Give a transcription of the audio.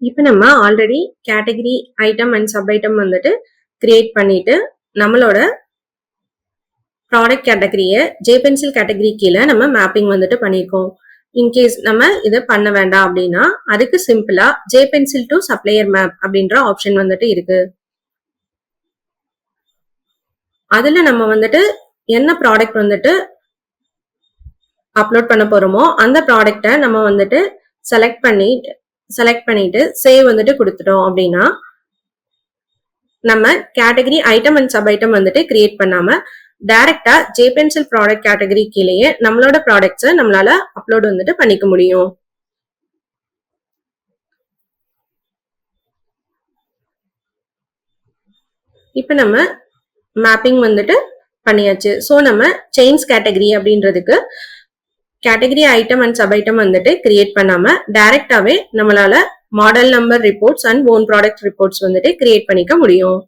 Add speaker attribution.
Speaker 1: இப்போ நம்ம already category item and sub item வந்துட்டு கிரியேட் பண்ணிட்டு நம்மளோட ப்ராடக்ட் கேட்டகரியை ஜேபென்சில் கேட்டகரி கீழே நம்ம மேப்பிங் வந்துட்டு பண்ணியிருக்கோம். இன்கேஸ் நம்ம இதை பண்ண வேண்டாம் அப்படின்னா அதுக்கு சிம்பிளா ஜேபென்சில் டு சப்ளையர் மேப் அப்படின்ற ஆப்ஷன் வந்துட்டு இருக்கு. அதுல நம்ம வந்துட்டு என்ன ப்ராடக்ட் வந்துட்டு அப்லோட் பண்ண போறோமோ அந்த ப்ராடக்டை நம்ம வந்துட்டு செலக்ட் பண்ணிட்டு சேவ் வந்துட்டு கொடுத்துட்டோம் அப்படின்னா நம்ம category item and sub item வந்துட்டு கிரியேட் பண்ணாம டைரக்டா ஜேபென்சில் ப்ராடக்ட் கேட்டகரி கீழேயே நம்மளோட ப்ராடக்ட்ஸை நம்மளால அப்லோட் வந்துட்டு பண்ணிக்க முடியும். இப்ப நம்ம மேப்பிங் வந்துட்டு பண்ணியாச்சு. ஸோ நம்ம செயின்ஸ் கேட்டகரி அப்படின்றதுக்கு category item and sub item வந்துட்டு கிரியேட் பண்ணாம டைரக்டாவே நம்மளால model number reports and own product reports வந்துட்டு கிரியேட் பண்ணிக்க முடியும்.